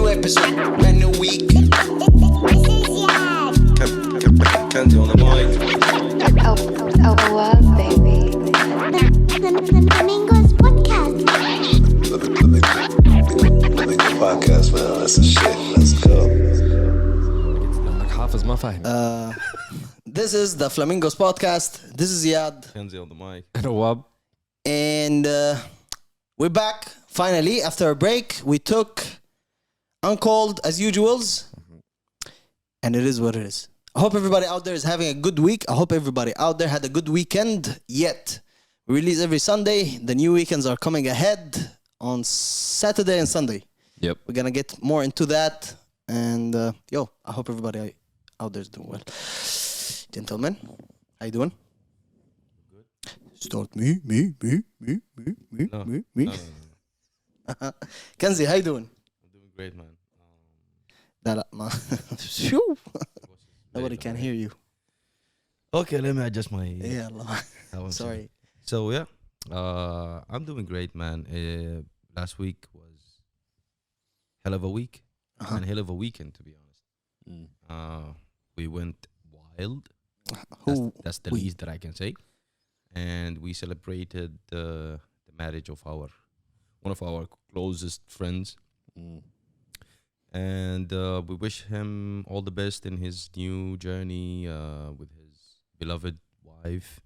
episode, brand new week. Kanzi on the mic. Awab, baby. Flamingos podcast. Podcast, man. That's a shit. Let's go. حافظ ما فاهم. This is the Flamingos podcast. This is Yad. Kanzi on the mic. Awab. And we're back finally after a break. We took uncalled as usuals. And it is what it is. I hope everybody out there is having a good week. I hope everybody out there had a good weekend yet. We release every Sunday. The new weekends are coming ahead on Saturday and Sunday. Yep. We're going to get more into that. And I hope everybody out there is doing well. Gentlemen, how you doing? Good. Start me. No. Kanzi, how you doing? I'm doing great, man. Phew. Nobody can hear you. Okay, let me adjust my... Yeah, Allah. Sorry. So, yeah. I'm doing great, man. Last week was hell of a week. And hell of a weekend, to be honest. We went wild. That's the least that I can say. And we celebrated the marriage of one of our closest friends. And we wish him all the best in his new journey with his beloved wife.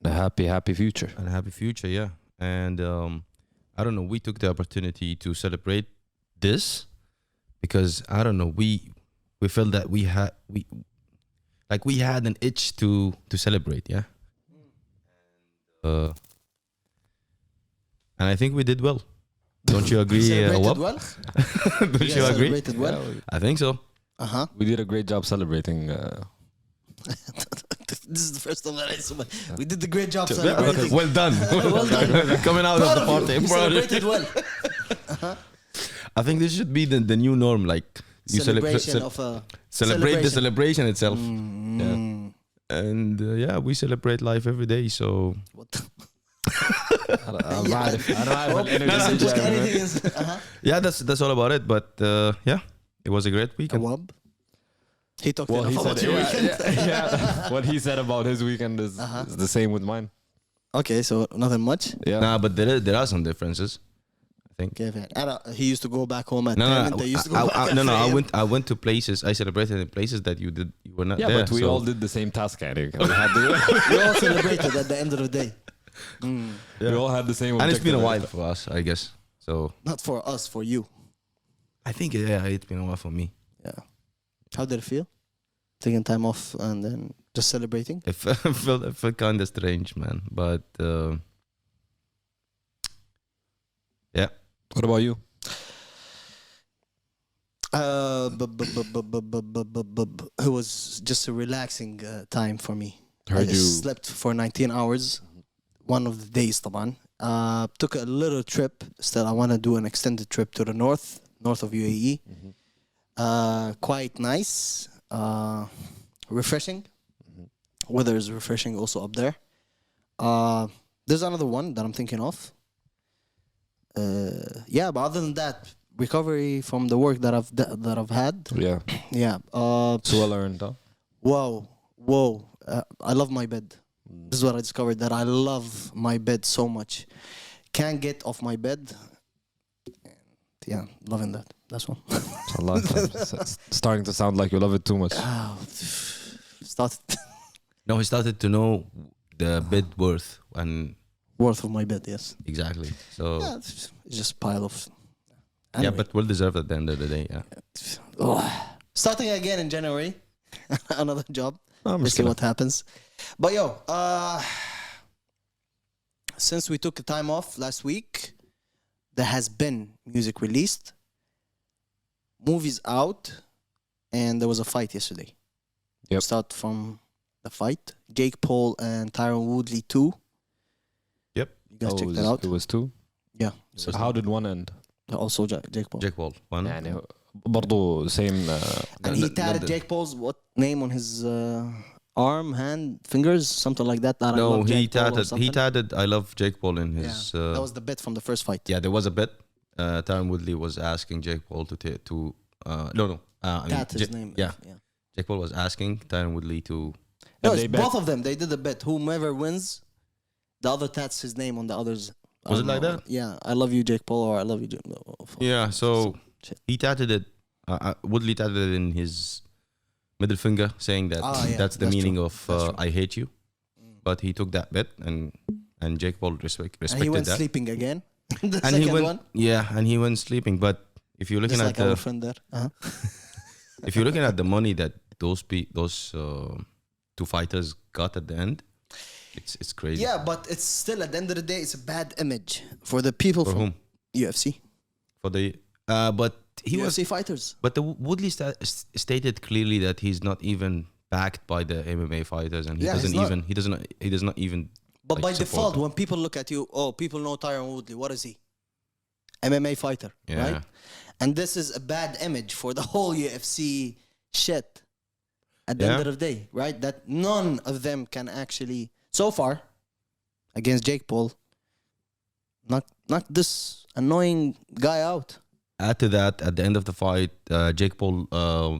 A happy future. And a happy future, yeah. And I don't know, we took the opportunity to celebrate this because I don't know, we felt that we had an itch to celebrate, yeah. And I think we did well. Don't you agree? Celebrated well? Don't you agree? Celebrated well? I think so. We did a great job celebrating. This is the first time that I saw. We did a great job celebrating. Well done. Well done. Coming out of the party. You celebrated well. I think this should be the new norm. Like you Celebration celebrate the celebration itself. Mm. Yeah. And we celebrate life every day. So What? yeah, that's all about it. But it was a great weekend. Awab? He talked Well, enough about your weekend. What he said about his weekend is the same with mine. Okay, so nothing much. Yeah. Nah, but there are some differences. I think. Okay, he used to go back home at 10 No, and they used to go back at 3 a.m. I went to places. I celebrated in places that you were not Yeah, there. but we all did the same task. We We all celebrated at the end of the day. all had the same. And it's been a objective. while for us, I guess. So Not for us, for you. I think it's been a while for me. Yeah. How did it feel? Taking time off and then just celebrating? It felt kind of strange, man. But yeah. What about you? It was just a relaxing time for me. Heard I you. slept for 19 hours. One of the days, طبعا. Took a little trip. Still, I want to do an extended trip to the north of UAE. Quite nice. Refreshing. Weather is refreshing also up there. There's another one that I'm thinking of. But other than that, recovery from the work that I've had. Yeah. Yeah. So well earned, huh? Whoa. I love my bed. This is what I discovered, that I love my bed so much. Can't get off my bed. Yeah, loving that. That's one. It's starting to sound like you love it too much. Started No, he started to know the bed worth and worth of my bed, yes. exactly. So Yeah, it's just pile of. yeah, Anyway. but well deserved at the end of the day. Yeah. Starting again in January, another job. Oh, We'll see what happens. But since we took a time off last week, there has been music released, movies out, and there was a fight yesterday. Yep. Start from the fight. Jake Paul and Tyron Woodly 2. Yep. You guys checked that out? It was two. Yeah. So how did one end? Also Jake Paul. Jake Paul one. يعني برضو same. And he tatted Jake Paul's name on his arm, hand, fingers, something like that. I No, love he Jake Paul or tatted. He something. tatted. I love Jake Paul in his. That was the bet from the first fight. yeah, there was a bet, Tyron Woodley was asking Jake Paul to no. I mean, That's his name. Yeah. Jake Paul was asking Tyron Woodley to. No, they it's bet. both of them. They did a bet. Whomever wins, the other tats his name on the others. Was it like that? Yeah. I love you, Jake Paul, or I love you, Jake. No, Yeah. So Shit. he tattooed it. Woodley tattooed it in his middle finger, saying that that's the meaning true. of That's true. I hate you. But he took that bet, and Jake Paul respected And he went that. sleeping again. The And second he went, one. yeah, and he went sleeping. But if you're looking Just at like our the friend there. Uh-huh. if you're looking at the money that those two fighters got at the end, it's crazy. Yeah, but it's still at the end of the day, it's a bad image for the people For from whom? UFC. For the but he was UFC fighters. but the Woodley stated clearly that he's not even backed by the MMA fighters, and he Yeah, doesn't he's not. even he does not even. But like, by support default, them. when people look at you, people know Tyron Woodley. What is he? MMA fighter, Yeah. right? And this is a bad image for the whole UFC shit. At the end of the day, right? That none of them can actually, so far, against Jake Paul, knock this annoying guy out. Add to that, at the end of the fight, Jake Paul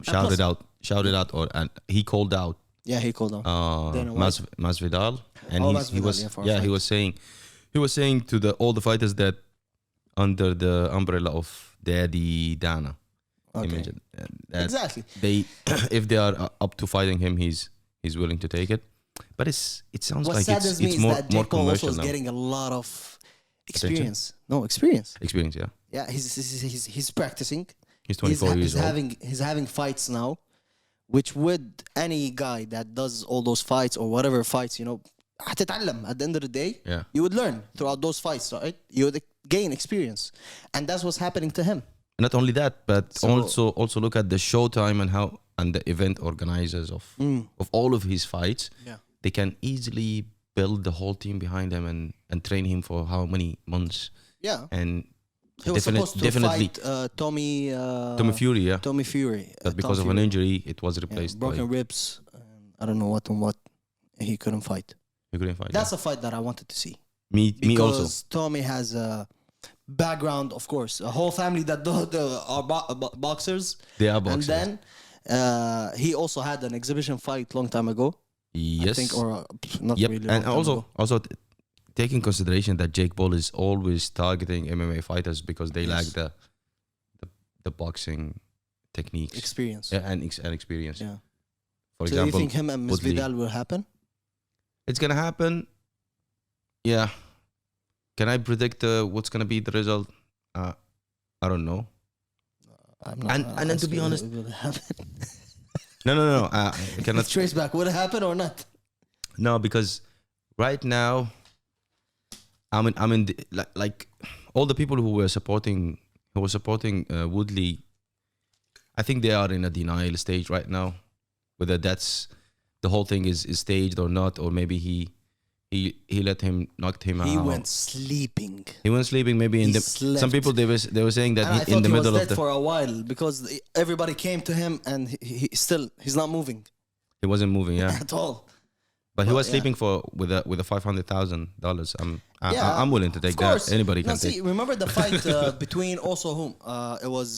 shouted out, and he called out Yeah, he called out. Dana White. Masvidal, and Oh, he Masvidal, was yeah, for a he was saying to all the fighters that under the umbrella of Daddy Dana, he Okay. mentioned that Exactly. they if they are up to fighting him, he's willing to take it. But it sounds What like saddens me it's is more that Jake Paul also commercial is now. getting a lot of experience. No, experience. Experience, yeah. Yeah, he's practicing. He's 24 years old. He's having fights now, which would any guy that does all those fights or whatever fights, هتتعلم at the end of the day. Yeah. You would learn throughout those fights, right? You would gain experience, and that's what's happening to him. Not only that, but So- also look at the showtime and the event organizers of all of his fights. Yeah. They can easily build the whole team behind him and train him for how many months. Yeah, And he was supposed to definitely fight Tommy Fury, yeah. Tommy Fury, But because Tom of an Fury. injury, it was Yeah, replaced broken by ribs. I don't know what and what. He couldn't fight. he couldn't fight. That's a fight that I wanted to see. Me Because also. Tommy has a background, of course, a whole family that are boxers. They are boxers. And then he also had an exhibition fight long time ago. Yes. I think, or not Yep. really. And long time ago. also take in consideration that Jake Paul is always targeting MMA fighters because they lack the boxing techniques. Experience. Yeah, and experience. Yeah. For So you example, think him and Miss Woodley. Vidal will happen? It's gonna happen. Yeah. Can I predict what's gonna be the result? I don't know. I'm And then to be asking honest- if it will happen. No. I cannot. Let's trace back. Would it happen or not? No, because right now, I'm in like all the people who were supporting Woodley. I think they are in a denial stage right now, whether that's the whole thing is staged or not, or maybe he knocked him He out. went sleeping. He went sleeping. Maybe in He the slept. some people they were saying that And I in thought the he middle was of dead the for a while because everybody came to him and he's not moving he wasn't moving. Yeah, at all. but he Well, was yeah. sleeping with a $500,000. Yeah, I'm willing to take of course. that. Anybody No, can see, take. remember the fight between also whom? It was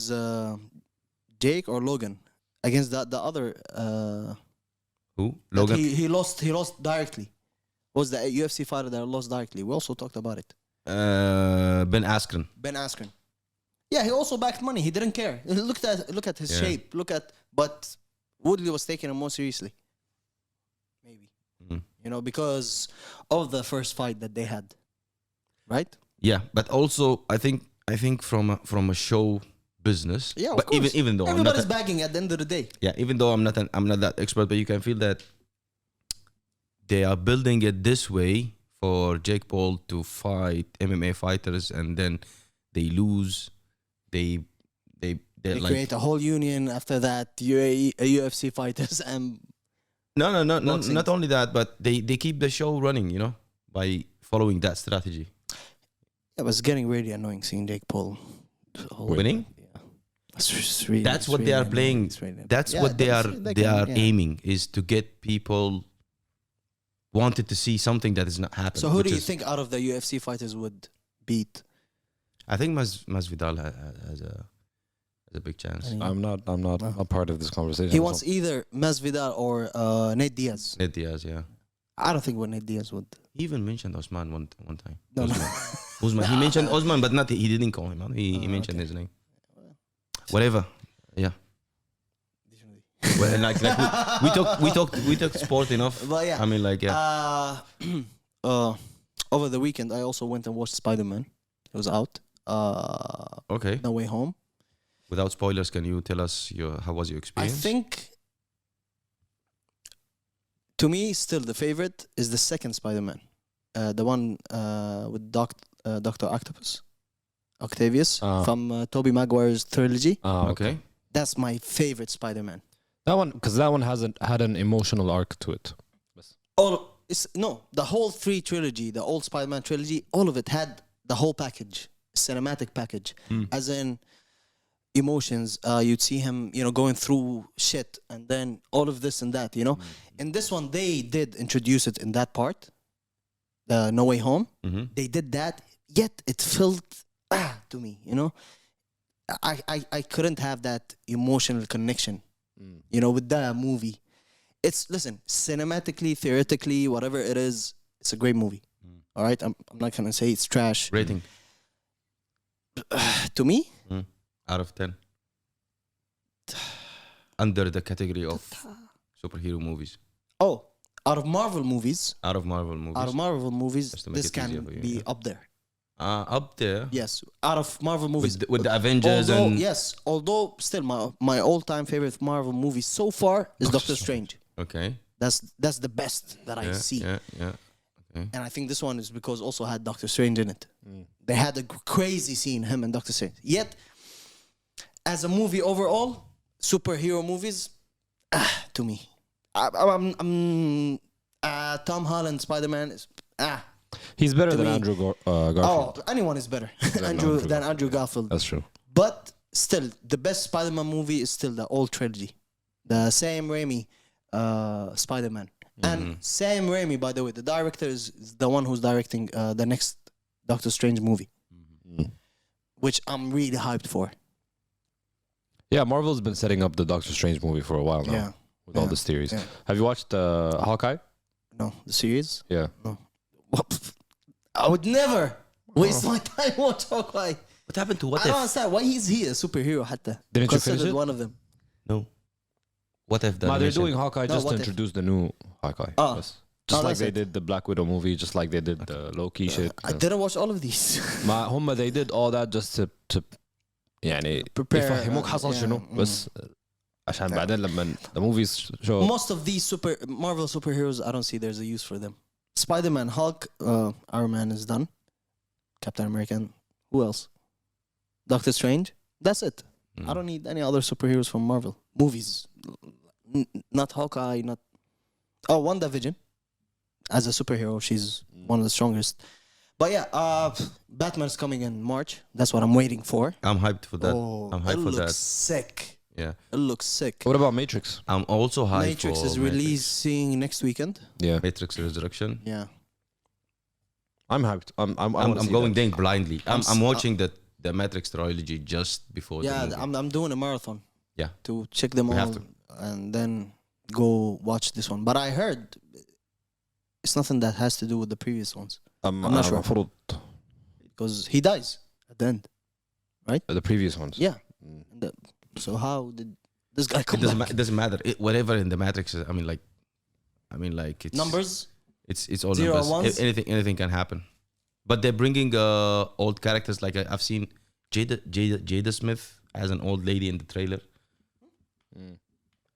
Jake or Logan against the other. Who? That Logan. He lost directly. Was the UFC fighter that lost directly? We also talked about it. Ben Askren. Ben Askren. Yeah, he also backed money. He didn't care. Look at his Yeah. shape. But Woodley was taking him more seriously. Maybe. Mhm. Because of the first fight that they had. Right? Yeah, but also I think from a show business. Yeah, of but course. even though Everybody's bagging at the end of the day. even though I'm not that expert, but you can feel that they are building it this way for Jake Paul to fight MMA fighters, and then they lose. They They like create a whole union after that. UFC fighters and no, boxing. not only that, but they keep the show running, by following that strategy. it was getting really annoying seeing Jake Paul Winning? Yeah. It's really, That's it's what really they are annoying. playing. It's really- That's Yeah, what they can- are yeah. aiming, is to get people wanted to see something that is not happening. So who do which you is- think out of the UFC fighters would beat I think Masvidal has a big chance. I'm not a part of this conversation. He wants either Masvidal or Nate Diaz. Nate Diaz, yeah. I don't think Nate Diaz would. He even mentioned Osman one time. No, no. Usman. He mentioned Osman, but not he didn't call him out. He mentioned his name. Whatever. Yeah. Well, like we talked sport enough. But yeah. I mean, like, yeah. Over the weekend, I also went and watched Spider-Man. It was out. Okay. No Way Home. Without spoilers, can you tell us how was your I experience? think, to me, still the favorite is the second Spider-Man. The one with Dr. Octavius from Tobey Maguire's trilogy. Okay. That's my favorite Spider-Man. That one, because that one hasn't had an emotional arc to it. The whole trilogy, the old Spider-Man trilogy, all of it had the whole package, cinematic package, as in emotions. You'd see him, going through shit, and then all of this and that, In this one, they did introduce it in that part, the No Way Home. Mm-hmm. They did that, yet it felt to me, I couldn't have that emotional connection, with the movie. Listen, cinematically, theoretically, whatever it is, it's a great movie. All right, I'm not gonna say it's trash. Rating to me, out of 10. Under the category of superhero movies. Oh, out of Marvel movies, Out of Marvel movies. Just to make this it easier can for you, be yeah. up there. Up there. Yes, out of Marvel movies. With the Avengers although still my all-time favorite Marvel movie so far is Doctor Strange. Okay. That's the best that I see. Yeah. Okay. And I think this one is because also had Doctor Strange in it. They had a crazy scene, him and Doctor Strange. Yet, as a movie overall, superhero movies, to me, Tom Holland Spider-Man is He's better than me. Andrew Garfield. Oh, anyone is better than Andrew Garfield. That's true. But still, the best Spider-Man movie is still the old trilogy, the Sam Raimi Spider-Man. And Sam Raimi, by the way, the director is the one who's directing the next Doctor Strange movie, which I'm really hyped for. Yeah, Marvel's been setting up the Doctor Strange movie for a while now. Yeah. With all this theories. Yeah. Have you watched Hawkeye? No, the series? Yeah. No. I would never waste my time watch Hawkeye. What happened to What I don't If? understand why is he a superhero حتى. Didn't you finish Considered it? one of them. No. What If? They're doing Hawkeye just to What If? introduce the new Hawkeye. Oh. Just Oh, like that's they it. did the Black Widow movie, just like they did the Loki shit. I didn't watch all of these. they did all that just to يعني Prepare, يفهموك حصل yeah, شنو بس عشان بعدين لما the movies show. Most of these Marvel superheroes, I don't see there's a use for them. Spider-Man, Hulk, Iron Man is done. Captain America, who else? Doctor Strange. That's it. I don't need any other superheroes from Marvel movies. Not Hawkeye, not. Oh, WandaVision. As a superhero, she's one of the strongest. But yeah, Batman's coming in March. That's what I'm waiting for. I'm hyped for that. Oh, I'm hyped it for looks that. sick. Yeah. It looks sick. What about Matrix? I'm also hyped Matrix for is releasing next weekend. Yeah, Matrix Resurrection. Yeah. I'm hyped. I'm going in blindly. I'm I'm watching the Matrix trilogy just before the Yeah, movie. I'm doing a marathon. Yeah. To check them We all have to. and then go watch this one. But I heard it's nothing that has to do with the previous ones I'm not sure. المفروض because he dies at the end. the previous ones. Yeah. So how did this guy come back? It doesn't matter. Whatever in the Matrix is, I mean like it's Numbers? It's all 0 and numbers. 1s? Anything can happen. But they're bringing old characters. Like I've seen Jada Smith as an old lady in the trailer.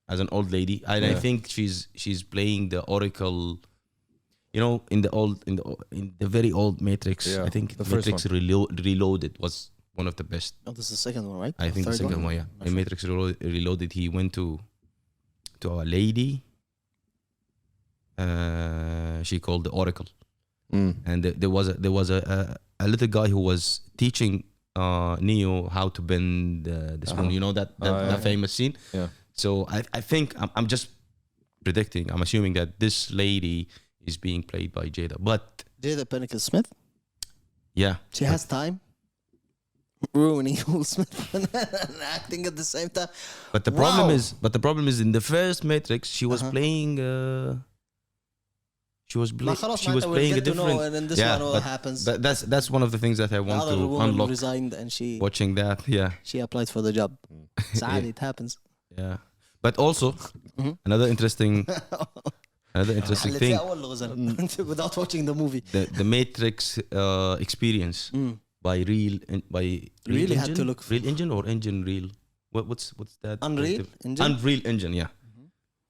As an old lady, and I think she's playing the Oracle. You know, in the very old Matrix. Yeah, I think the first Matrix Reloaded was one of the best. Oh, this is the second one, right? I think the Third second one, yeah. In Matrix Reloaded, he went to a lady. She called the Oracle, and there was a little guy who was teaching Neo how to bend the spoon. You know that famous scene. Yeah. So I think I'm just predicting. I'm assuming that this lady is being played by Jada, but Jada Pinkett Smith? yeah, She has time? ruining Will Smith and acting at the same time. But the problem is in the first Matrix she was playing. She was playing a different. And in this one, what happens? But that's one of the things that I want the other to woman unlock. resigned and she Watching that, yeah, she applied for the job. Sadly, it happens. yeah. But also another interesting thing. Without watching the movie. The Matrix experience by real Really had engine? to look Real Engine or Engine Real? What's that? Unreal Engine? Unreal Engine, yeah.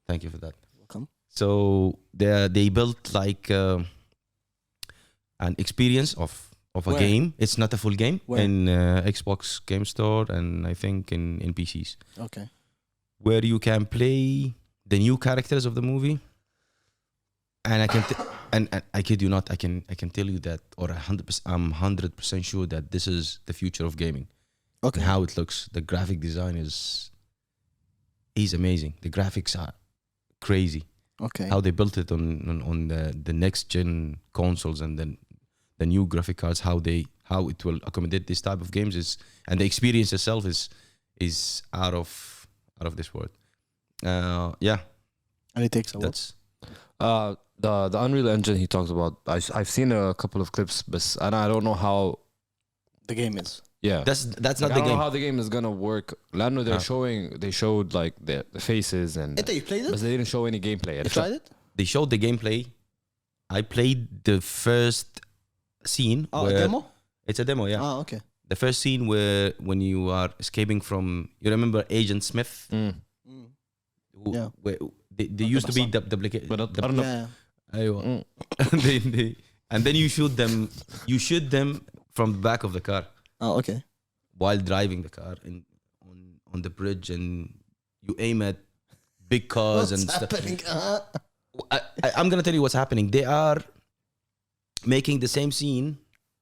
Thank you for that. Welcome. So they built like an experience of a Where? game. It's not a full game Where? in Xbox Game Store and I think in PCs, Okay. where you can play the new characters of the movie. And I can and I kid you not, I can tell you that, or 100%, I'm 100% sure that this is the future of gaming. Okay. And how it looks, the graphic design is amazing. The graphics are crazy. Okay. How they built it on the next gen consoles and then the new graphic cards, how it will accommodate this type of games is, and the experience itself is out of this world. Yeah, And it takes a while. that's The Unreal Engine he talked about. I've seen a couple of clips, and I don't know how. The game is. Yeah, that's Like, not I the don't know game. how the game is gonna work. Lando, they showed like the faces and. You played But it? they didn't show any gameplay. You tried it? They showed the gameplay. I played the first scene. Oh, a where demo? It's a demo, yeah. Oh, okay. The first scene where when you are escaping from, you remember Agent Smith? Yeah. Where they used to be duplicate. But I don't know. Yeah. أيوة. And then you shoot them. You shoot them from the back of the car Oh, okay. while driving the car on the bridge, and you aim at big cars What's and stuff. happening? I'm gonna tell you what's happening. They are making the same scene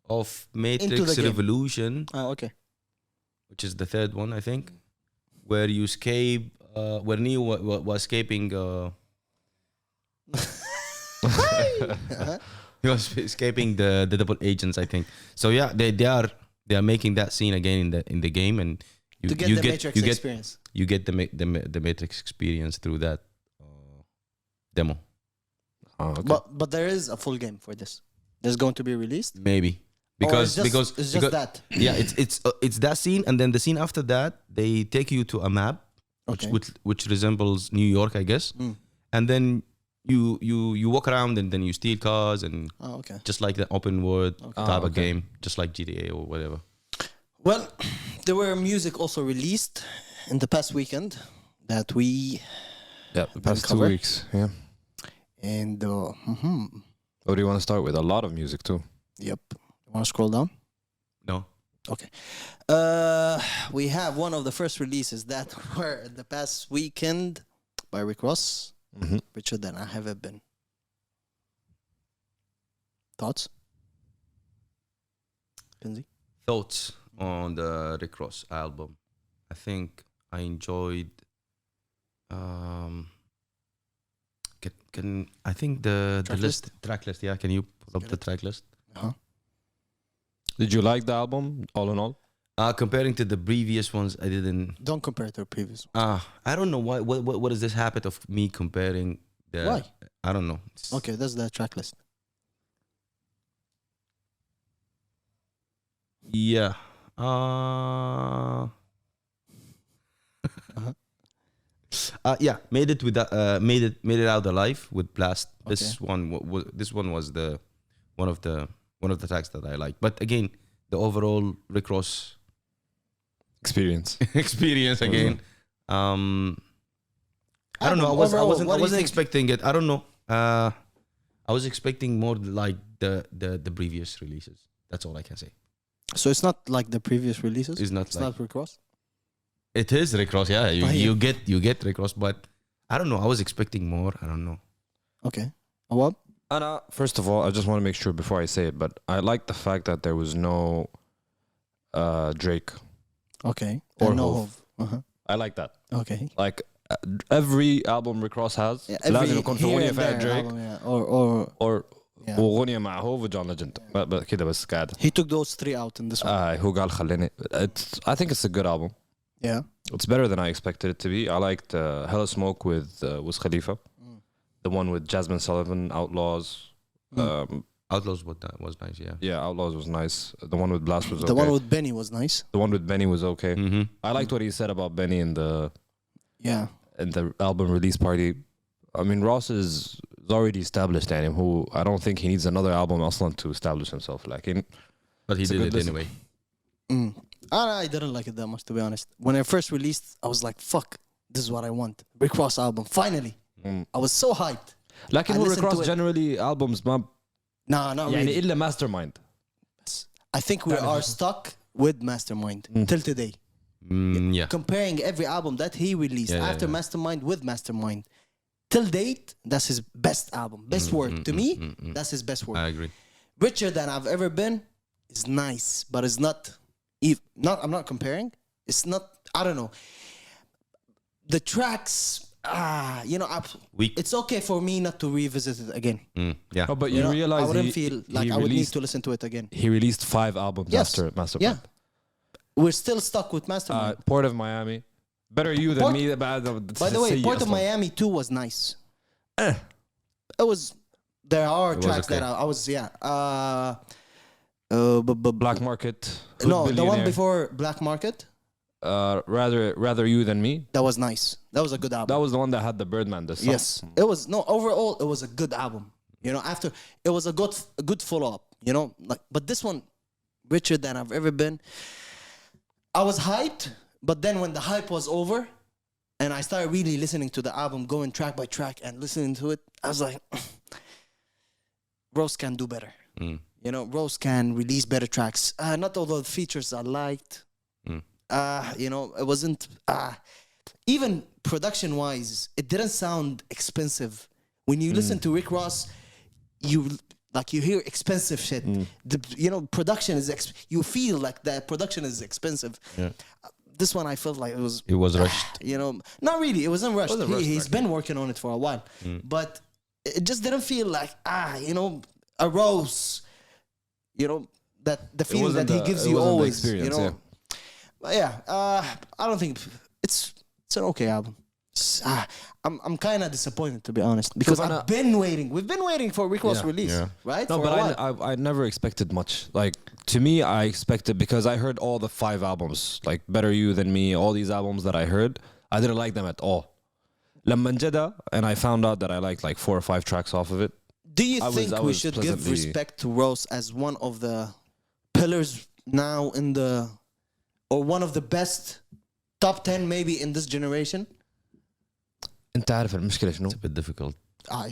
of Matrix game. Revolution, Oh, okay. which is the third one, I think, where you escape. Where Neo was escaping. He was escaping the double agents, I think. So yeah, they are making that scene again in the game, and To get the Matrix experience. you get the Matrix experience through that demo. Oh, okay. But there is a full game for this. There's going to be released. Maybe Or because it's just that. Yeah, it's that scene, and then the scene after that they take you to a map, Okay. which resembles New York, I guess, and then you walk around and then you steal cars and Oh, okay. just like the open world type of okay. game, just like GTA or whatever. Well, there were music also released in the past weekend that we Yeah, the past 2 cover. weeks. Yeah. and What do you want to start with? A lot of music too. yep. You want to scroll down? No, Okay. We have one of the first releases that were the past weekend by Rick Ross. Richer than I have ever been. Thoughts? Kanzi? thoughts on the Rick Ross album. I think I enjoyed. Can I think the track list? Yeah, can you pull up the track list? Did you like the album all in all? Comparing to the previous ones, I didn't. Don't compare it to the previous one. I don't know why. What is this habit of me comparing the? Why? I don't know. Okay, that's the track list. Yeah. Yeah. Made it with that. Made it out alive with Blast. This one was the one of the tracks that I like. But again, the overall Rick Ross Experience. experience again. I don't know. I wasn't expecting it. I don't know. I was expecting more like the previous releases. That's all I can say. So it's not like the previous releases? It's not It's like not Rick Ross? it is Rick Ross. Yeah, yeah. you get Rick Ross, but I don't know. I was expecting more. I don't know. Okay. Awab? Anna, first of all, I just want to make sure before I say it, but I like the fact that there was no Drake. Okay. Or And no Hov. Hov. I like that. Okay. Like every album Rick Ross has, Yeah, لازم يكون في أغنية فيها there Drake album, yeah. Or or Yeah. وغنية مع هوف وجون ليجند كده بس قاعد. He took those 3 out in this one. هو قال خليني. I think it's a good album. Yeah. It's better than I expected it to be. I liked Hella Smoke with Wiz Khalifa. The one with Jasmine Sullivan, Outlaws. Outlaws was nice, yeah. Yeah, Outlaws was nice. The one with Blast was okay. The one with Benny was nice. The one with Benny was okay. Mm-hmm. I liked what he said about Benny in the album release party. I mean, Ross is already established, and who I don't think he needs another album also to establish himself. Like, But he did it listen. anyway. I didn't like it that much, to be honest. When I first released, I was like, "Fuck, this is what I want." Rick Ross album, finally. I was so hyped. لكن I هو Rick listened Ross to it. generally albums ما Nah, not يعني really. إلا Mastermind. I think we are stuck with Mastermind till today. Yeah. Comparing every album that he released after Mastermind with Mastermind, till date, that's his best album, best work. To me, that's his best work. I agree. Richer Than I've Ever Been is nice, but it's not. I'm not comparing. It's not. I don't know. The tracks. Weak. It's okay for me not to revisit it again. Yeah. Oh, but you realize I wouldn't feel like I would need to listen to it again. He released 5 albums Yes. after Mastermind. Yeah, we're still stuck with Mastermind. Port of Miami. Better you than me. By the way, Port of Miami 2 was nice. It was. There are tracks okay. that I was Black Market. No, the one before Black Market. Rather You Than Me. That was nice. That was a good album. That was the one that had the Birdman. The song. Yes, it was. No, overall, it was a good album. After it was a good follow up. But this one, Richer Than I've Ever Been. I was hyped, but then when the hype was over, and I started really listening to the album, going track by track and listening to it, I was like, Rose can do better. Rose can release better tracks. Not all the features I liked. It wasn't. Even production-wise, it didn't sound expensive. When you listen to Rick Ross, you hear expensive shit. Production is. You feel like the production is expensive. Yeah. This one, I felt like it was. It was rushed. Not really. It wasn't rushed. Wasn't rushed, He's been working on it for a while, but it just didn't feel like a Rose. That the feeling that he gives you always. But I don't think it's an okay album. I'm kind of disappointed, to be honest, because I've been waiting. We've been waiting for Rick Ross release, right? No, but I never expected much. Like, to me, I expected, because I heard all the 5 albums, like Better You Than Me, all these albums that I heard, I didn't like them at all. لما انجدى, and I found out that I liked like 4 or 5 tracks off of it. Do you think we should give respect to Rose as one of the pillars now or one of the best top 10 maybe in this generation? انت عارف المشكلة شنو؟ It's a bit difficult. I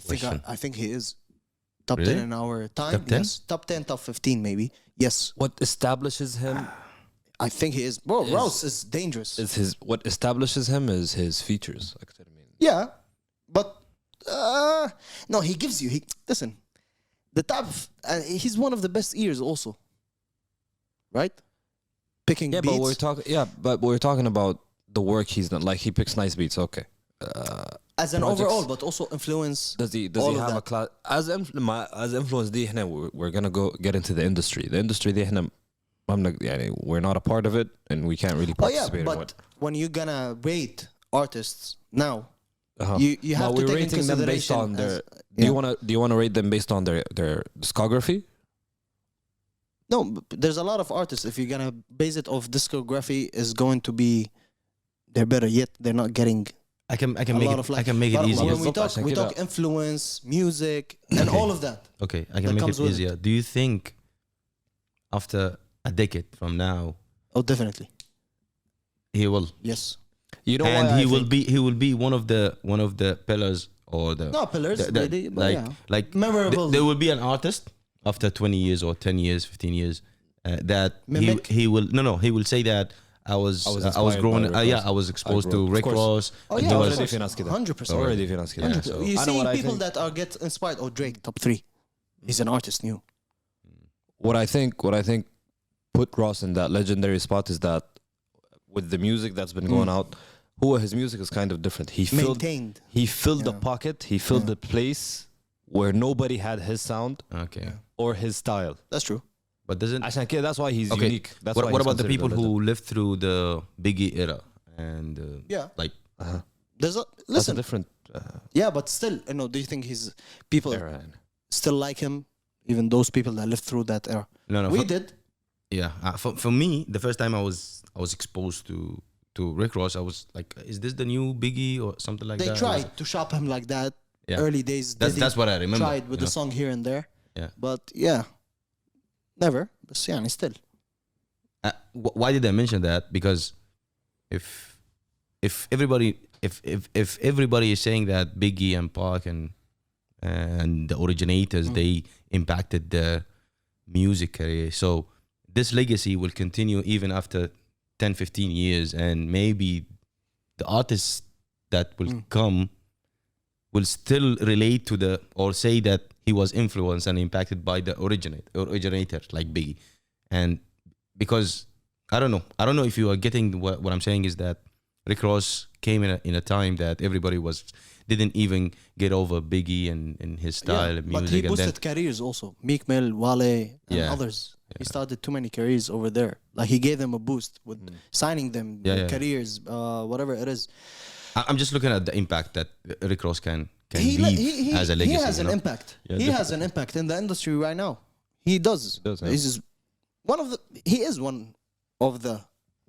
think he is top Really? 10 in our time. Top 10? Yes, top 10, top 15 maybe. Yes, What establishes him I think he is. Bro, Rose is dangerous. is what establishes him is his features. أكتر من. Yeah, but no, he gives you. Listen, the top. He's one of the best ears also, right? Picking Yeah, beats. but we're talking about the work he's done. Like, he picks nice beats. Okay. As an projects. overall, but also influence. Does he have a class as influence دي احنا we're gonna get into the industry. The industry دي احنا we're not a part of it, and we can't really participate in but it. when you're gonna rate artists now, you have to we're take in rating them based consideration on their. as- Do you want to rate them based on their discography? No, there's a lot of artists. If you're gonna base it off discography, is going to be they're better. Yet they're not getting. I can make it. I can make it but easier. When we talk influence, music, and all of that. Okay, I can that make comes it with easier. Do you think after a decade from now Oh, definitely. he will? Yes. You know, And why he will be one of the pillars or the No pillars, really, but like memorable. there will be an artist after 20 years or 10 years, 15 years that Mimic? he will he will say that I was inspired growing by Rick Ross. I was exposed to Of Rick course. Ross. Oh, and yeah, he of was- course. في ناس كده. 100%. Already في ناس كده. Yeah, So, You I know see what I people think. that are get inspired. Oh, Drake, top 3. He's an artist new. What I think put Ross in that legendary spot is that with the music that's been going out, his music is kind of different. Maintained. He filled the Yeah. pocket. He filled the place where nobody had his sound Okay. or his style. That's true. But doesn't عشان كده that's why he's okay. unique. That's what why what he's about the considered people a legend. who lived through the Biggie era and Yeah. like There's a That's a listen. different Yeah, but still, do you think he's people era. still like him? Even those people that lived through that era. no We for, did. yeah for me the first time I was exposed to Rick Ross, I was like, is this the new Biggie or something like They that? tried to shop him like that. Yeah. Early days. That's what I remember. Tried with you the know? song here and there. Yeah. But yeah, never. But yeah, still. Why did I mention that? Because if everybody if everybody is saying that Biggie and Pac and the originators they impacted the music career, so this legacy will continue even after 10-15 years, and maybe the artists that will come will still relate to the or say that he was influenced and impacted by the originator like Biggie. And because I don't know if you are getting what I'm saying is that Rick Ross came in a time that everybody didn't even get over Biggie and his style of music. But he and boosted careers also. Meek Mill, Wale, and Yeah. others. He started too many careers over there. Like he gave them a boost with signing them, Yeah. careers, whatever it is. I'm just looking at the impact that Rick Ross can He leave as a legacy. He has an you know? impact. Yeah, He has an impact in the industry right now. He does. Does, yeah. He's just he is one of the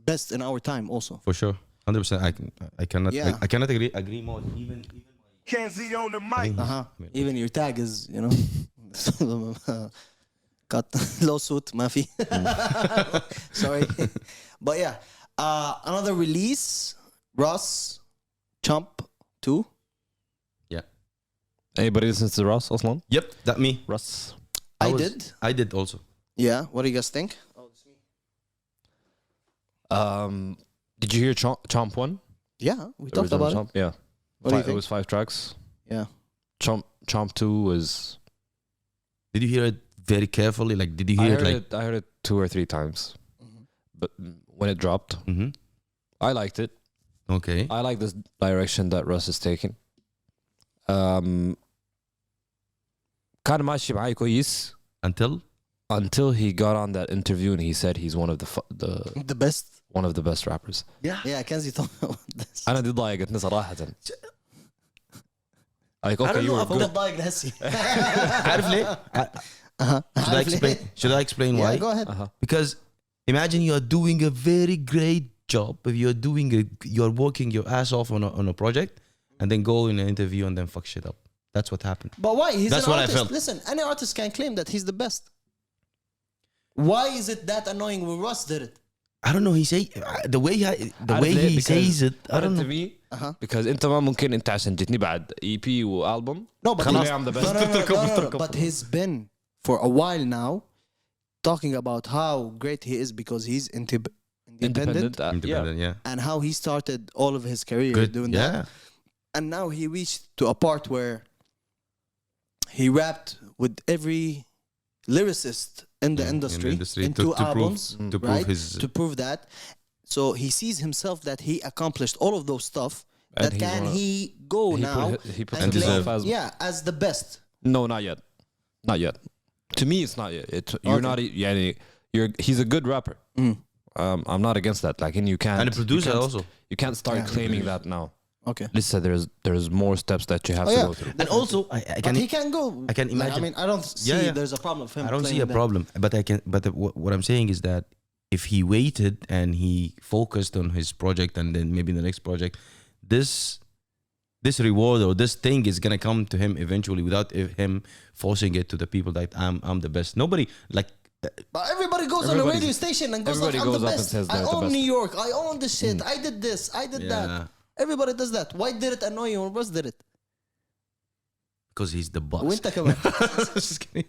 best in our time also. For sure, 100%. I cannot Yeah. I cannot agree more. Even Kanzi on the mic. Even your tag is, cut lawsuit, mafi. Sorry. But yeah. Another release, Ross, Chump 2. yeah. Anybody listens to Ross Oslan? Yep, that me. Russ. I did also. Yeah. What do you guys think? Did you hear Chomp 1? Yeah, we The talked original about it. Chomp? Yeah. What do you It think? was 5 tracks. Yeah. Chomp 2 was Did you hear it very carefully? Like, did you I hear heard I heard it 2 or 3 times. But when it dropped, Mm-hmm. I liked it. Okay. I like this direction that Russ is taking. كان ماشي معي كويس until he got on that interview and he said he's one of The best. one of the best rappers. Yeah, Kanzi told me about this. أنا دي ضايقتني صراحة. Like, I okay, don't you know, were I good. فوق الضايق الهسي. عارف ليه؟ Should I explain why? Yeah, go ahead. Because imagine you are doing a very great job. If you're working your ass off on a project, and then go in an interview and then fuck shit up. That's what happened. But why? He's That's an what I artist. felt. Listen, any artist can claim that he's the best. Why is it that annoying when Russ did it? I don't know. He say the way he says it. I don't to know. me, because انت ما ممكن انت عشان جتني بعد EP والبوم. No, but خلاص I'm the best. no. But he's been for a while now talking about how great he is because he's independent Independent, yeah. and how he started all of his career Good. doing Yeah. that. And now he reached to a part where he rapped with every lyricist in the industry in to 2 prove- albums, to prove right? his To prove that. So he sees himself that he accomplished all of those stuff. And That he can wanna- he go now he puts and himself claim, as as the best. no, not yet. Not yet. To me, it's not yet. You're Okay. not. He's a good rapper. I'm not against that. Like, and you can't. and a producer you can't, also. You can't start Yeah. claiming that now. Okay. Listen, there's more steps that you have to go through. And also, I But can he can go. I can Like, imagine. I mean, I don't see Yeah, yeah. there's a problem with him. I don't see claiming a that. problem, but I can. But what I'm saying is that if he waited and he focused on his project and then maybe the next project, this reward or this thing is gonna come to him eventually without him forcing it to the people that I'm the best. Nobody like. But everybody goes on a Everybody- radio station and goes everybody like, I'm goes the up and best. says I they're the own best. New York. I own this shit. I did this. I did that. Yeah. Everybody does that. Why did it annoy you when Russ did it? Because he's the boss. وانت كمان. Just kidding.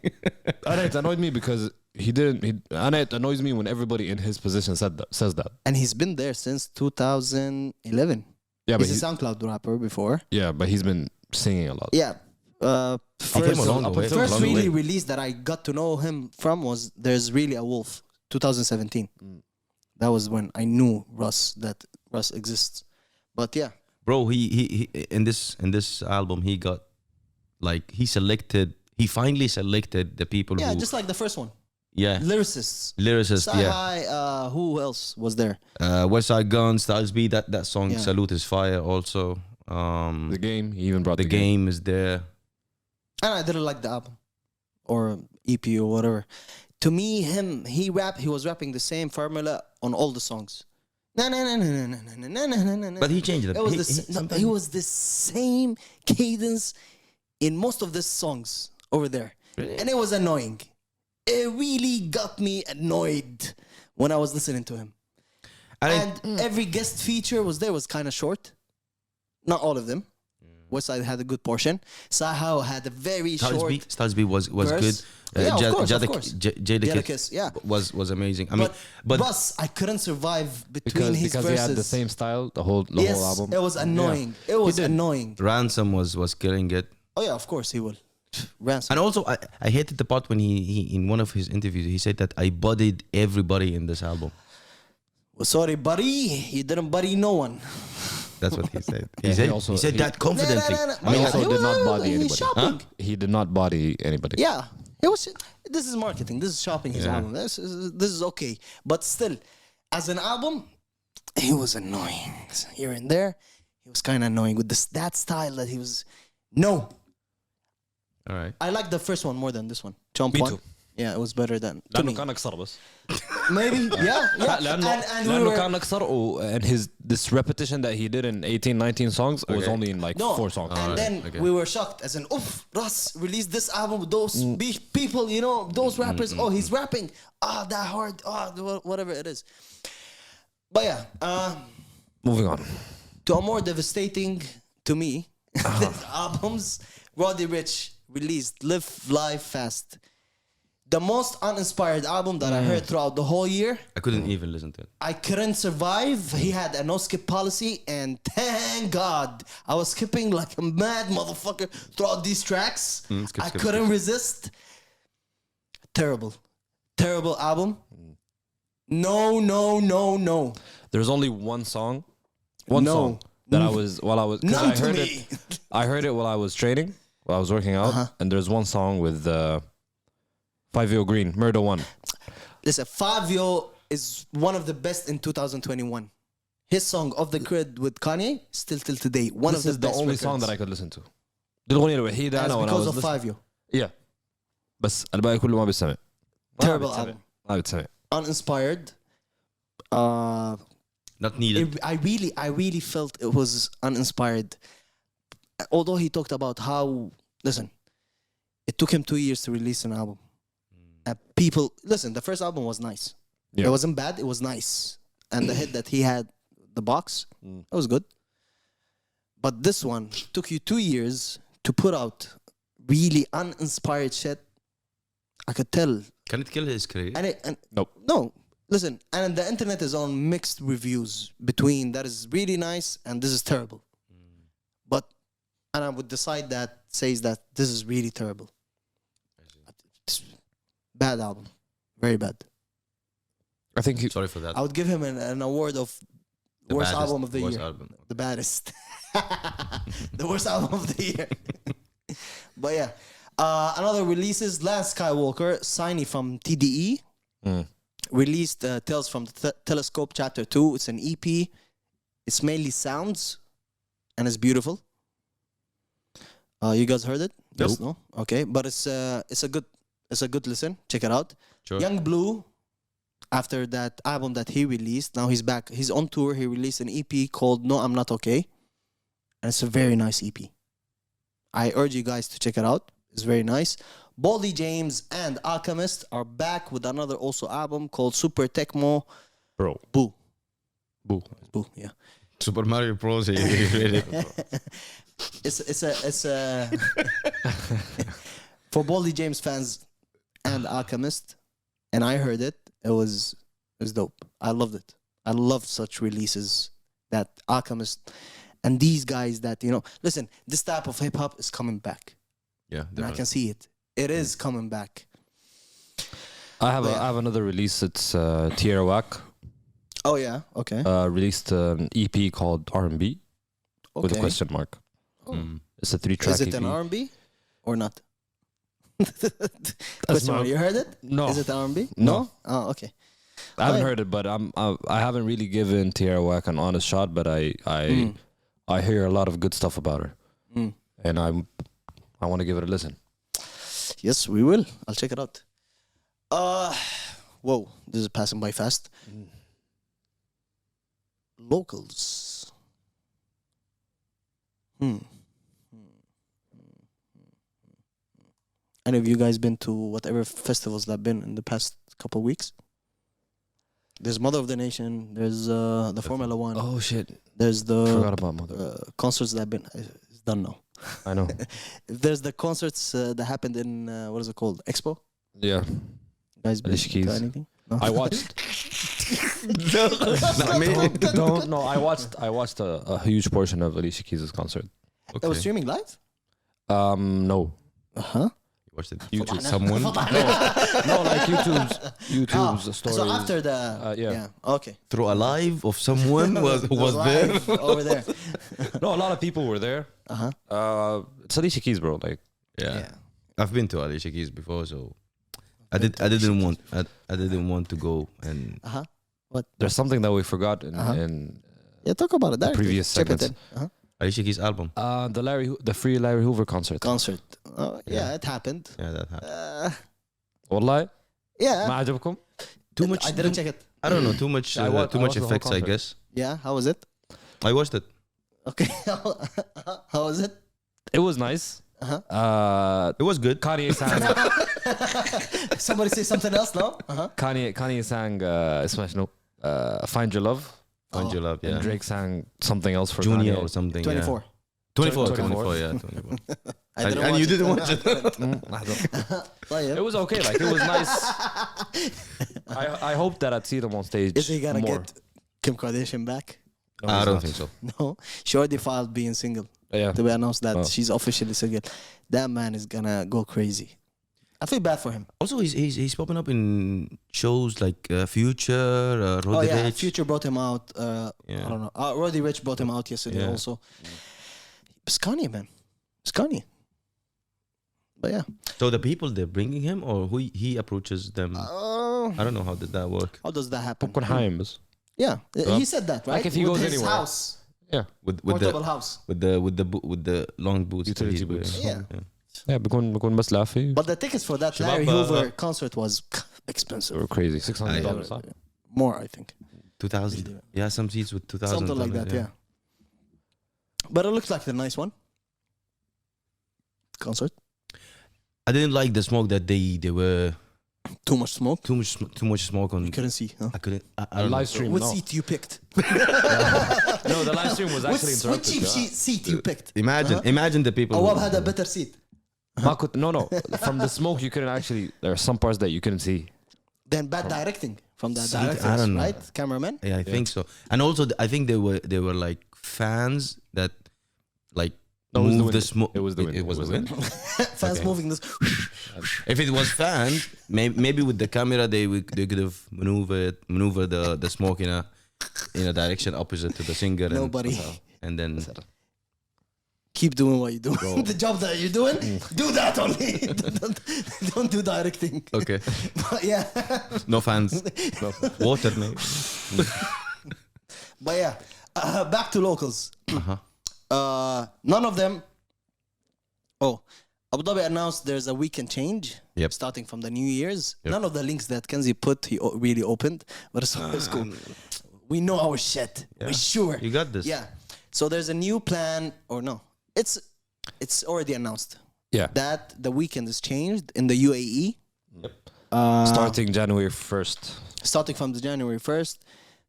And it annoyed me because he didn't. And it annoys me when everybody in his position says that. And he's been there since 2011. Yeah, but He's a SoundCloud rapper before. but he's been singing a lot. Yeah. came a long way. First Long really way. release that I got to know him from was There's Really a Wolf, 2017. That was when I knew that Russ exists. But yeah. Bro, he in this album he got like he finally selected the people Yeah, who, just like the first one. yeah, Lyricists. lyricists, yeah. Sci-Hi, who else was there? West Side Gun, Styles B, that song Yeah. Salute is fire also. The game. He even brought The game is there. And I didn't like the album or EP or whatever. To me, he was rapping the same formula on all the songs. Na na na na na na na na na na. But he changed it. It was Sometimes- he was the same cadence in most of the songs over there, Really? and it was annoying. It really got me annoyed when I was listening to him. And every guest feature was kind of short. Not all of them. Westside had a good portion. Sahau had a very short. Styles B was verse. good. Yeah, of course. Jadakiss Yeah. was amazing. I mean, but Russ, I couldn't survive between his because verses. he had the same style the whole Yes, album. it was annoying. It was annoying. Ransom was killing it. Oh yeah, of course he will. Ransom. And also, I hated the part when he in one of his interviews he said that I bodied everybody in this album. Well, sorry, buddy. You didn't buddy no one. That's what he said. Yeah, He said that confidently. No. He also did not body He's anybody. shopping. He did not body anybody. Yeah, it was. This is marketing. This is shopping his album. This is okay, but still, as an album, he was annoying here and there. He was kind of annoying with that style that he was. No, All right. I like the first one more than this one. Chomp Me one. too. Yeah, it was better than to لأنه me. كان أكثر بس. Maybe, yeah. And we لأنه were, كان أكثر and this repetition that he did in 18, 19 songs was only in like 4 songs. And Alright, then okay. we were shocked as in, oof, Russ released this album with those people, you know, those rappers. Oh, he's rapping. That hard. Whatever it is. But yeah, Moving on. to a more devastating, to me, albums, Roddy Ricch released Live Life Fast. The most uninspired album that I heard throughout the whole year. I couldn't even listen to it. I couldn't survive. He had a no skip policy, and thank God I was skipping like a mad motherfucker throughout these tracks. I couldn't resist. Terrible album. No. There's only one song. No. Song that I was because None I to heard me. it. I heard it while I was training, while I was working out, and there's one song with 5 Green, Murder One. Listen, Fabio is one of the best in 2021. His song "Off the Grid" with Kanye still till today one This of is the the best only song records. that I could listen to. دي الأغنية الوحيدة And أنا it's when I because was of listening. Fabio. Yeah. بس الباقي كله ما بيسمع. Terrible album. ما بتسمع. Uninspired. Not needed. I really felt it was uninspired. Although he talked about how, listen, it took him 2 years to release an album. People, listen, the first album was nice. Yeah. It wasn't bad, it was nice. And the hit that he had, the box, that was good. But this one took you 2 years to put out really uninspired shit. I could tell. Can it kill his career? Nope. No, listen, and the internet is on mixed reviews between that is really nice and this is terrible. And I would decide that says that this is really terrible. Bad album. Very bad. I think Sorry for that. I would give him an award of The worst baddest- album of the worst year. album. The baddest. The worst album of the year. But yeah. Another releases, Lance Skywalker, Signy from TDE. Released Tales from the Telescope Chapter 2. It's an EP. It's mainly sounds. And it's beautiful. You guys heard it? Yes, no? Okay. But it's a good listen. Check it out. Sure. Young Blue, after that album that he released, now he's back. He's on tour. He released an EP called No I'm Not Okay. And it's a very nice EP. I urge you guys to check it out. It's very nice. Baldy James and Alchemist are back with another also album called Super Tecmo Bro. Boo. Boo. Boo, yeah. Super Mario Bros. Really. It's a for Baldy James fans and Alchemist, and I heard it. It was dope. I loved it. I love such releases that Alchemist and these guys that listen. This type of hip hop is coming back, Yeah, and I definitely. can see it. It is coming back. I have another release. It's Tierra Whack. Oh yeah, okay. Released an EP called R&B with a question mark. It's a 3-track Is it EP. an R&B? or not? Question mark. not- You heard it? No. Is it R&B? No. Oh, okay. I haven't Right. heard it, but I haven't really given Tierra Whack an honest shot. But I hear a lot of good stuff about her, and I want to give it a listen. Yes, we will. I'll check it out. Whoa, this is passing by fast. Locals. Any of you guys been to whatever festivals that been in the past couple of weeks? There's Mother of the Nation. There's the Formula One. Oh shit! There's Forgot the about Mother. concerts that been. It's done now. I know. There's the concerts that happened in what is it called? Expo. Yeah, You guys been Alicia Keys. to anything? No? I watched. Not me. Don't no. I watched a huge portion of Alicia Keys' concert. That was streaming live. No. Uh-huh. Watched it. YouTube. Someone. No, like YouTube's story. So after the yeah. Okay. Through a live of someone was there. Live over there. No, a lot of people were there. It's Alicia Keys, bro. Like, Yeah. I've been to Alicia Keys before, so I didn't want to go and What? there's something that we forgot in Yeah, talk about it. Directly. previous Chip it segments. in. Alicia Keys album. the free Larry Hoover concert. Concert. Yeah, it happened. Yeah, that happened. والله Yeah. ما عجبكم؟ Too much. I didn't check it. I don't know. Too much. I watched Too much the whole effects, I concert. guess. Yeah. How was it? I watched it. Okay. How was it? It was nice. It was good. Kanye sang. Somebody say something else, no? Kanye sang اسمه شنو؟ Find Your Love. Find Your Love. Yeah. And Drake sang something else for Junior Kanye. or something. 24. Yeah. 24. 24. 24. Yeah. 24. I didn't And watch you it. didn't watch it. طيب. It was okay. Like, it was nice. I hope that I'd see them on stage. Is he gonna more. get Kim Kardashian back? No, I he's don't not. think so. No. She already filed being single. Yeah. To be announced that Oh. she's officially single. That man is gonna go crazy. I feel bad for him. Also, he's popping up in shows like Future, Oh Roddy yeah, Ricch. Future brought him out. Yeah. I don't know. Roddy Ricch brought him out yesterday Yeah. also. It's Kanye, man. It's Kanye. But yeah. So the people they're bringing him, or who he approaches them. I don't know how did that work. How does that happen? ممكن حايم بس. Yeah, he said that, right? Like if he with goes his anywhere. house, Yeah. With portable the house. with the long boots. that Utility he's boots. wearing. Yeah. Yeah, بكون بس لافي. But the tickets for that Shabab, Larry Hoover concert was They expensive. were crazy. $600. huh? More, I think. 2000. Yeah, some seats with 2000. Something like that, yeah. But it looks like a nice one. Concert. I didn't like the smoke that they were Too much smoke. too much smoke on. You couldn't see, huh? I couldn't. I don't Live know. stream. What No. seat you picked? No, the live stream was actually What interrupted. cheap yeah. seat you picked? Imagine the people. Awab had a better seat. No. From the smoke, you couldn't actually. There are some parts that you couldn't see. Then bad directing from the Seat, directors, I don't know. right? Cameraman. Yeah, I think so. And also, I think they were like fans that like No, it was the moved the wind. smoke. It was the wind. It was the wind. Fans moving this. If it was fan, maybe with the camera they could have maneuvered the smoke in a direction opposite to the singer. Nobody. And then Keep doing what you're doing. The job that you're doing, do that only. don't do directing. okay, But yeah. no fans, water maybe. But yeah, back to locals. None of them. Oh, Abu Dhabi announced there's a weekend change starting from the New Year's. None of the links that Kanzi put, he really opened, but it's cool. We know our shit. Yeah. We're sure. You got this. Yeah. So there's a new plan, or no? It's already announced. Yeah. That the weekend is changed in the UAE. Starting January 1st. Starting from the January 1st.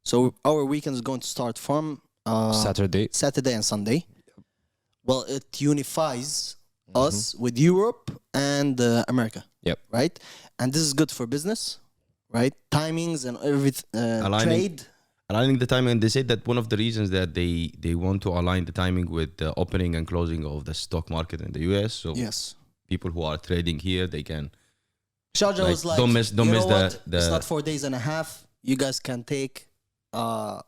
So our weekend is going to start from Saturday and Sunday. Well, it unifies us with Europe and America. Yep. Right? And this is good for business, right? Timings and everything. Trade. Aligning the timing, and they said that one of the reasons that they want to align the timing with the opening and closing of the stock market in the US. So Yes. people who are trading here, they can. Sharjah Like, was like, don't miss you know the- what? the- It's not 4 days and a half. You guys can take 5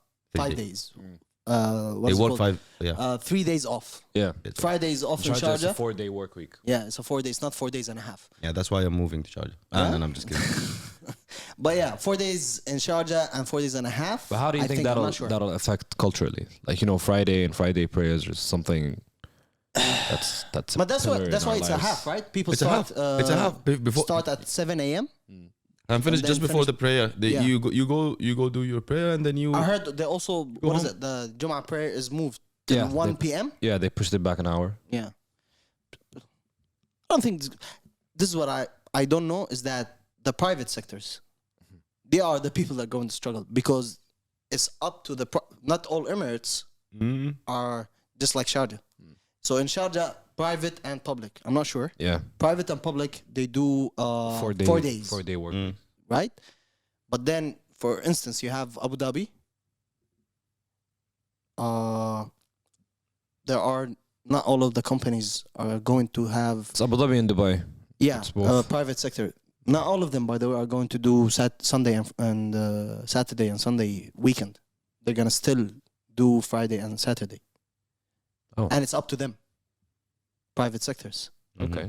days. what They is it work called? 5. 3 days off. Yeah. Friday is off in Sharjah is a Sharjah. 4-day work week. Yeah, it's a 4 days, not 4 days and a half. Yeah, that's why I'm moving to Sharjah. Yeah? No, I'm just kidding. But yeah, 4 days in Sharjah and 4 days and a half. But how do you I think I'm that'll not sure. that'll affect culturally? Like, you know, Friday and Friday prayers is something that's But that's pillar why in it's our a lives. half, right? People It's a start. half. It's a half. Before Start at 7 a.m. I'm finished and just then before finish- the prayer. Yeah. You go do your prayer and then you. I heard they also what is home. it? The Jum'ah prayer is moved to Yeah, 1 p.m. Yeah, they pushed it back an hour. Yeah. I don't think this is what I don't know is that the private sectors, they are the people that are going to struggle because it's up to the not all Emirates Mm. are just like Sharjah. So in Sharjah, private and public, I'm not sure. Yeah. Private and public, they do 4 days, 4-day work. Mm. right? But then, for instance, you have Abu Dhabi. There are not all of the companies are going to have It's Abu Dhabi and Dubai. yeah It's both. private sector. Not all of them, by the way, are going to do Sunday and Saturday and Sunday weekend. They're gonna still do Friday and Saturday. Oh. And it's up to them. Private sectors, Mhm. Okay.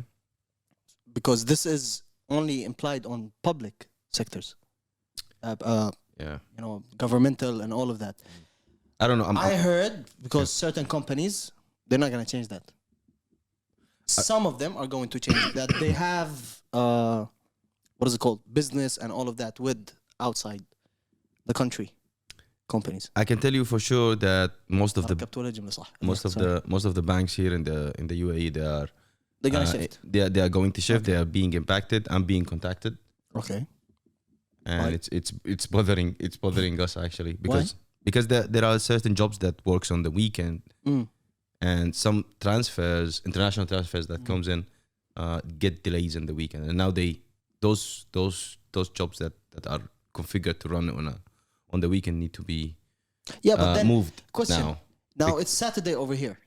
because this is only implied on public sectors. Yeah. You know, governmental and all of that. I don't know. I heard because certain companies they're not gonna change that. Some of them are going to change that. They have what is it called? Business and all of that with outside the country companies. I can tell you for sure that most of the ركبت ولا جملة صح. most Yeah, of sorry. the banks here in the UAE They're gonna shift. they are going to shift. They are being impacted. I'm being contacted, Okay. and Why? it's bothering us actually because there are certain jobs that works on the weekend Mm. and some international transfers that comes in get delays in the weekend, and now those jobs that are configured to run on the weekend need to be Yeah, but then moved question. now. Now it's Saturday over here,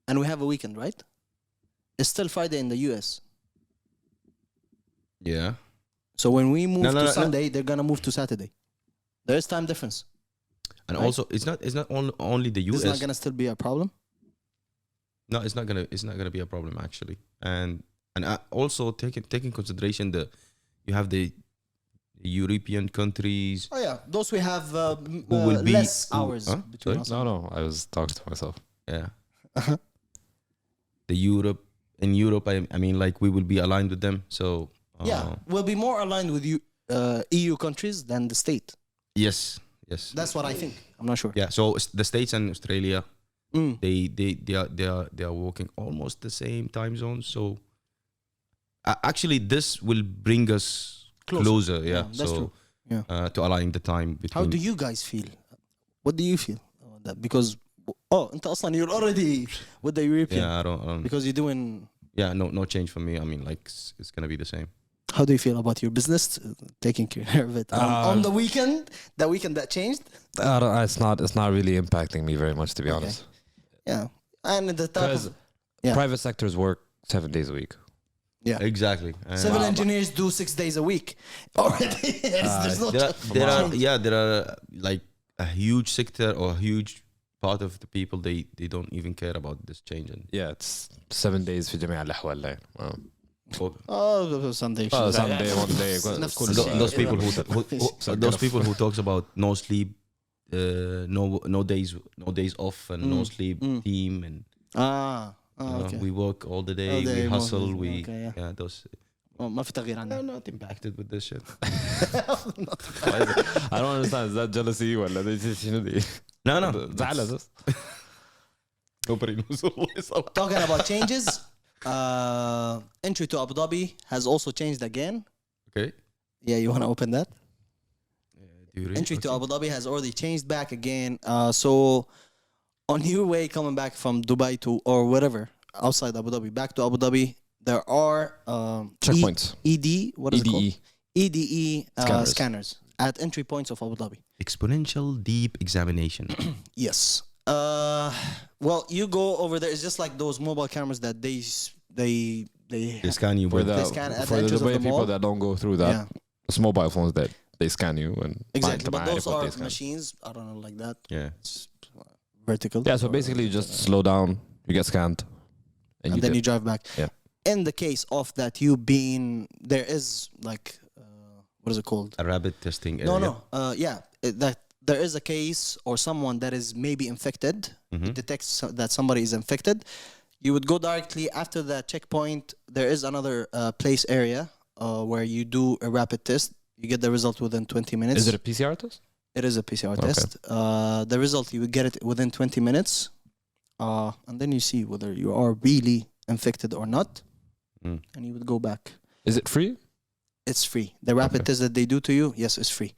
and we have a weekend, right? It's still Friday in the US. Yeah. So when we move No, to no. Sunday, they're gonna move to Saturday. There is time difference. And Right. also, it's not only the This US. is not gonna still be a problem. No, it's not gonna be a problem actually. And also taking consideration you have the European countries Oh yeah, those we have who will be less hours Huh? between Sorry? us. No, I was talking to myself. Yeah. Uh-huh. In Europe, I mean, like we will be aligned with them. So Yeah, we'll be more aligned with you, EU countries than the state. yes. That's what I think. I'm not sure. Yeah. So the States and Australia, Mm. they are working almost the same time zones. So actually, this will bring us closer. Yeah. that's true. Yeah. To align the time between. How do you guys feel? What do you feel about that? Because أنت أصلاً you're already with the European Yeah, I don't. because you're doing. Yeah, no change for me. I mean, like it's gonna be the same. How do you feel about your business taking care of it on the weekend? The weekend that changed. It's not really impacting me very much, to be honest. Yeah, and the type Because of yeah. private sectors work 7 days a week. Yeah. Exactly. And Civil engineers do 6 days a week already. There's no there are like a huge sector or a huge part of the people they don't even care about this change. And Yeah, it's 7 days في جميع الأحوال. Like, Oh, Sunday. Sunday, one day. نفس كل الشيء. شيء. those people those people who talks about no sleep, no days off and no sleep team and you know, okay. we work all the day, All day, we hustle, mostly. we Okay, yeah. those. ما في تغيير I'm عنه. not impacted with this shit. I don't understand. Is that jealousy ولا ده شنو دي؟ No. زعل أساس. Nobody knows. Talking about changes, entry to Abu Dhabi has also changed again. Okay. Yeah, you want to open that? Do you really? Entry to Abu Dhabi has already changed back again. So on your way coming back from Dubai to or whatever outside Abu Dhabi back to Abu Dhabi, there are Checkpoints. ED. What is it called? EDE. EDE Scanners. scanners at entry points of Abu Dhabi. Exponential deep examination. Yes. Well, you go over there. It's just like those mobile cameras that they They scan you For with the, They scan at for the the entrance of Dubai the people mall. that don't go through that, Yeah. it's mobile phones that they scan you and Exactly, ما but أنت ما those عارف what are they scan. machines. I don't know, like that. yeah. It's vertical. Yeah, so basically you just slow down, you get scanned, and then you drive back. Yeah. In the case of that, you being there is like what is it called? A rapid testing area. No. That there is a case or someone that is maybe infected. It detects that somebody is infected. You would go directly after that checkpoint. There is another place area where you do a rapid test. You get the result within 20 minutes. Is it a PCR test? It is a PCR test. The result, you would get it within 20 minutes. And then you see whether you are really infected or not. And you would go back. Is it free? It's free. The rapid test that they do to you, yes, it's free.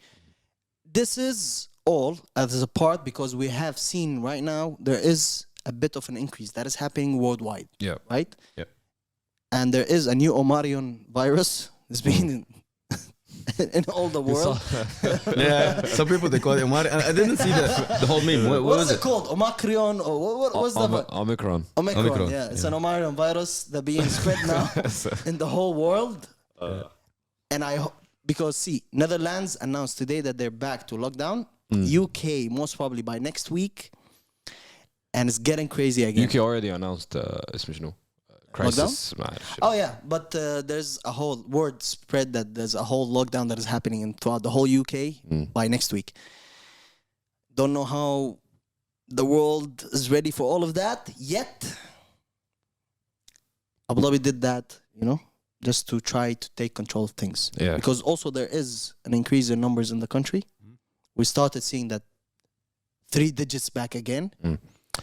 This is all as a part because we have seen right now there is a bit of an increase that is happening worldwide. Yeah. Right? Yeah. And there is a new Omarion virus that's being in all the world. Yeah, some people they call it Omar. I didn't see the whole meme. What What was is it called? Omicron or what was the Omicron. Omicron, yeah. It's an Omarion virus that being spread now in the whole world. And because see, Netherlands announced today that they're back to lockdown. UK most probably by next week. And it's getting crazy again. UK already announced crisis. Oh yeah, but there's a whole word spread that there's a whole lockdown that is happening throughout the whole UK by next week. Don't know how the world is ready for all of that yet. Abu Dhabi did that, just to try to take control of things. Yeah. Because also there is an increase in numbers in the country. We started seeing that 3 digits back again.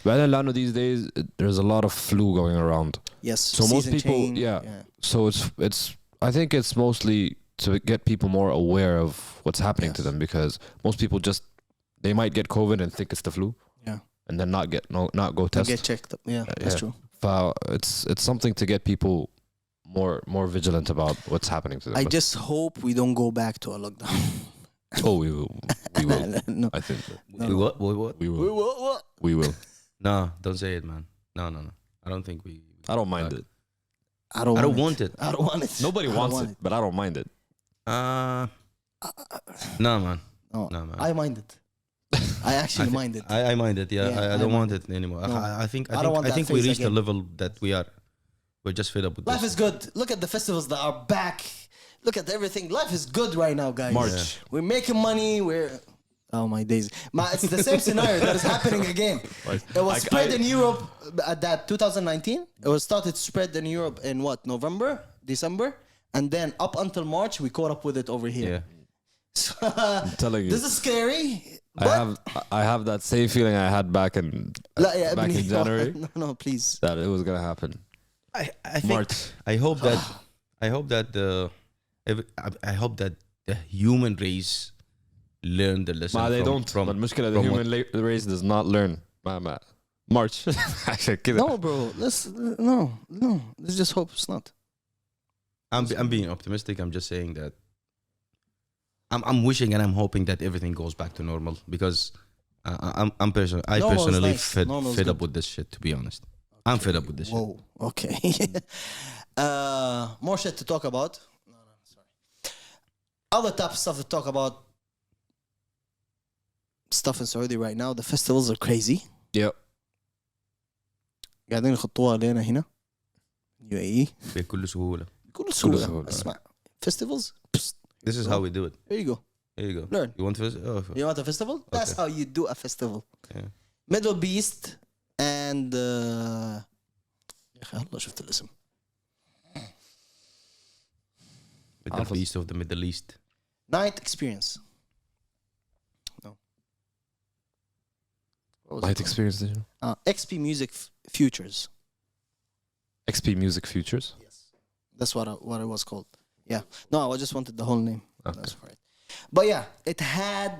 But in Lano these days, there's a lot of flu going around. Yes. So most season people, change, yeah. So it's. I think it's mostly to get people more aware of what's happening to them because most people they might get COVID and think it's the flu. Yeah. And then not go test. Get checked up. Yeah, that's true. It's something to get people more vigilant about what's happening to them. I just hope we don't go back to a lockdown. Oh, we will. We will. No. I think We what? What? we will. What? We will. No, don't say it, man. No. I don't think we. I don't mind it. I don't want it. it. I don't want it. Nobody I don't wants want it, but I don't mind it. No, man. No, No, man. I mind it. I actually mind it. I mind it. Yeah, Yeah, I don't I want mind it anymore. No. I think I don't want I that think we phase reached again. a level that we're just fed up with Life this. is good. Look at the festivals that are back. Look at everything. Life is good right now, guys. March. We're making money. Oh my days. It's the same scenario that is happening again. It was spread in Europe at that 2019. It was started to spread in Europe in what? November, December, and then up until March we caught up with it over here. Yeah. So, I'm telling you. this is scary. But I have that same feeling I had back in January No, please. that it was gonna happen. I think March. I hope that the human race learn the lesson. Ma, they from, don't. From, But المشكلة the from human race does not learn. Ma. March. عشان كده. No, bro. Let's just hope it's not. I'm being optimistic. I'm just saying that I'm wishing and I'm hoping that everything goes back to normal because I personally nice. fed Normal's up good. with this shit. To be honest, I'm fed up with this shit. Whoa. Okay. More shit to talk about. No, sorry. Other type of stuff to talk about. Stuff in Saudi right now. The festivals are crazy. Yep. قاعدين يخطوها علينا هنا. UAE. بكل سهولة. بكل سهولة. سهولة. اسمع. Festivals. This is how we do it. Here you go. Here you go. Learn. You want to? You want a festival? That's Okay. how you do a festival. Yeah. MDLBeast and يا أخي الله شفت الاسم. Middle East of the Middle East. Night Experience. No. What was it Light called? experience. Did you? XP Music Futures. XP Music Futures. Yes. That's what it was called. Yeah. No, I just wanted the whole name. Okay. That's right. But yeah, it had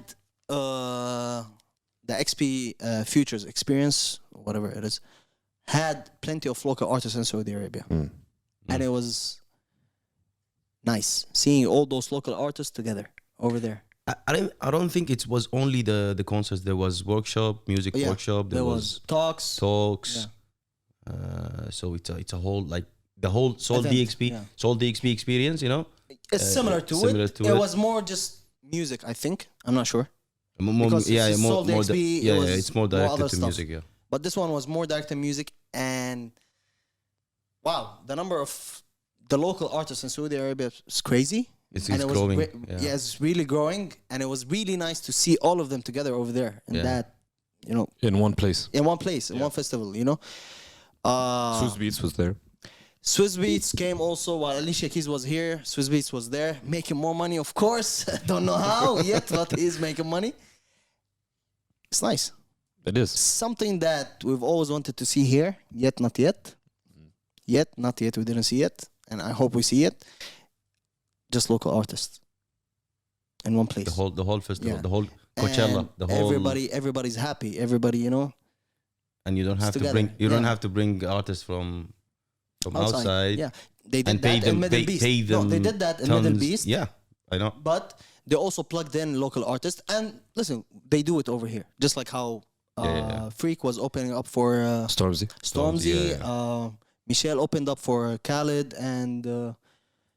the XP Futures Experience, whatever it is, had plenty of local artists in Saudi Arabia. And it was nice seeing all those local artists together over there. I don't think it was only the concerts. There was music Yeah, workshop. There was talks. talks. So it's a whole like the whole Soul Event, DXP yeah. Soul DXP experience. You know, It's similar to similar it. to It it. was more just music, I think. I'm not sure. Because yeah, it's Soul more DXB, yeah, it was it's more more other directed to stuff. music. Yeah, But this one was more direct to music, and wow, the number of the local artists in Saudi Arabia is crazy. it's And it was growing. yeah, it's really growing, and it was really nice to see all of them together over there in Yeah. that, you know, In one place. in one place, in one festival, you know. Swiss Beats was there. Swiss Beats came also while Alicia Keys was here. Swiss Beats was there, making more money, of course. Don't know how yet, but he's making money. It's nice. It is. Something that we've always wanted to see here, yet not yet. Yet, not yet, we didn't see it. And I hope we see it. Just local artists in one place. The whole festival, Yeah. the whole Coachella, And the whole everybody's happy. Everybody, you know, and you don't have to together. bring don't Yeah. have to bring artists from outside. Yeah, they did and that pay them- in pay- MDLBeast. pay No, they them did that in tons. MDLBeast. Yeah, I know. But they also plugged in local artists. And listen, they do it over here. Just like how Yeah. Freak was opening up for Stormzy. Stormzy. yeah. Michelle opened up for Khaled and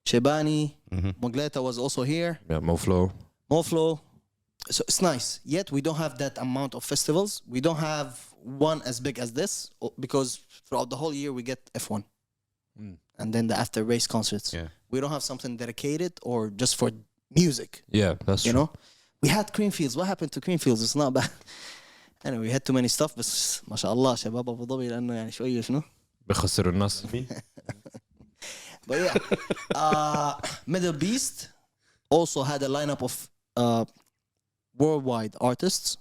Shebani. Mhm. Mogleta was also here. Yeah, Moflo. Moflo. So it's nice. Yet we don't have that amount of festivals. We don't have one as big as this because throughout the whole year we get F1 and then the after race concerts. Yeah. We don't have something dedicated or just for music. Yeah, that's You true. know, we had Creamfields. What happened to Creamfields? It's not bad. Anyway, we had too many stuff. بس ما شاء الله شباب أبو ظبي لأنه يعني شوية شنو. بخسروا الناس. But yeah, MDLBeast also had a lineup of worldwide artists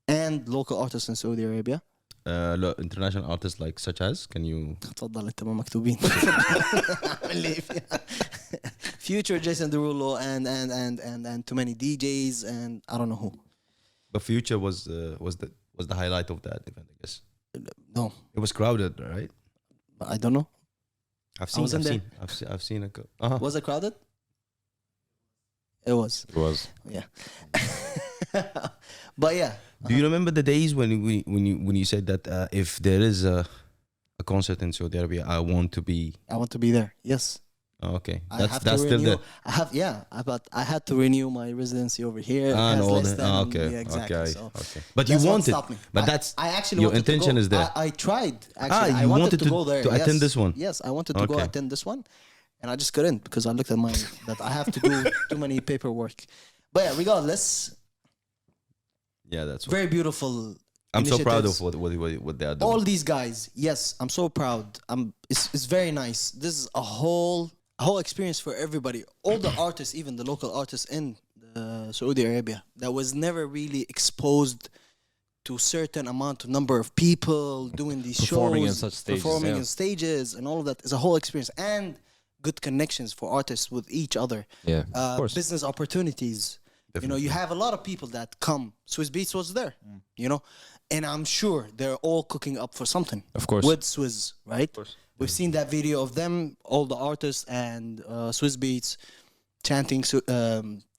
and local artists in Saudi Arabia. Look, international artists like such as can you تفضل انت ما مكتوبين. Future, Jason Derulo, and too many DJs and I don't know who. the future was the highlight of that event, I guess. No, It was crowded, right? I don't know. I've seen wasn't there. I've seen a uh-huh. Was it crowded? It was. It was. Yeah. But yeah. Do you remember the days when you said that if there is a concert in Saudi Arabia, I want to be I want to be there. Yes. oh, okay. I That's have that's to still renew. there. But I had to renew my residency over here. It Ah, has no, less than- okay, yeah, exactly. okay, So okay. But you that's what wanted, stopped me. but I- that's I actually your wanted to intention go. is there. I tried actually. I you wanted wanted to go there to attend yes. this one. Yes, I wanted to go Okay. attend this one, and I just couldn't because I looked at my that I have to do too many paperwork. But yeah, regardless, Yeah, that's. very beautiful. I'm so proud of initiatives. what they are doing. All these guys. Yes, I'm so proud. It's very nice. This is a whole experience for everybody. All the artists, even the local artists in Saudi Arabia, that was never really exposed to certain amount of number of people doing these Performing shows, in such stages, performing yeah. in stages, and all of that is a whole experience and good connections for artists with each other. Yeah, of course. Business opportunities. You know, you have a lot of people that come. Swiss Beats was there, you know, and I'm sure they're all cooking up for something. Of course. With Swiss, right? We've seen that video of them, all the artists and Swiss Beats chanting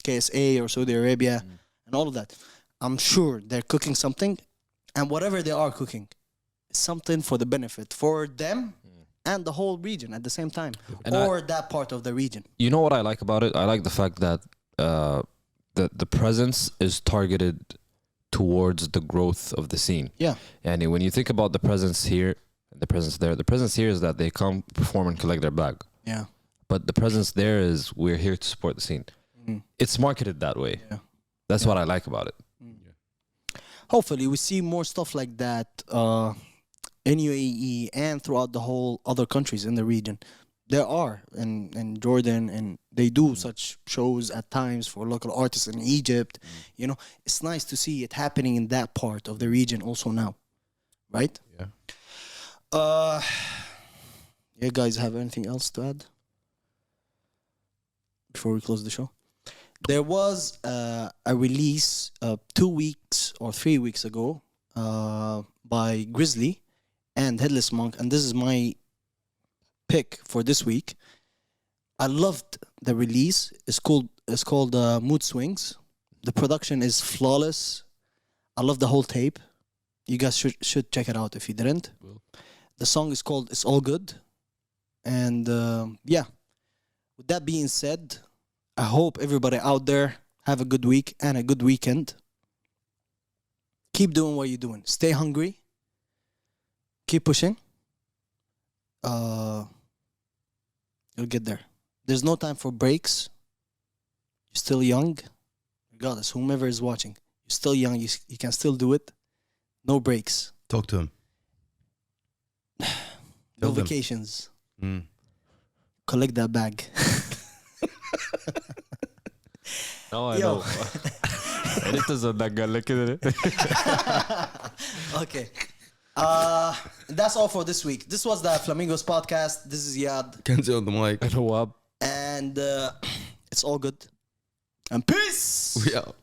KSA or Saudi Arabia and all of that. I'm sure they're cooking something, and whatever they are cooking, is something for the benefit for them and the whole region at the same time, And or that part of the region. You know what I like about it? I like the fact that the presence is targeted towards the growth of the scene. Yeah. And when you think about the presence here and the presence there, the presence here is that they come, perform, and collect their bag. Yeah. But the presence there is we're here to support the scene. It's marketed that way. Yeah. That's what I like about it. Hopefully we see more stuff like that in UAE and throughout the whole other countries in the region. There are in Jordan, and they do such shows at times for local artists in Egypt. You know, it's nice to see it happening in that part of the region also now, right? Yeah. You guys have anything else to add before we close the show? There was a release 2 weeks or 3 weeks ago by Grizzly and Headless Monk, and this is my pick for this week. I loved the release. It's called Mood Swings. The production is flawless. I love the whole tape. You guys should check it out if you didn't. The song is called It's All Good. And yeah, with that being said, I hope everybody out there have a good week and a good weekend. keep doing what you're doing. Stay hungry. Keep pushing. You'll get there. There's no time for breaks. You're still young. Regardless, whomever is watching, you're still young. You can still do it. No breaks. Talk to him. No Tell them. vacations. Mm. Collect that bag. No, I Yo. know. It is a nagga, look at it. Okay. That's all for this week. This was the Flamingos podcast. This is Yad. Kanzi on the mic. And Awab. And it's all good. And peace! We out.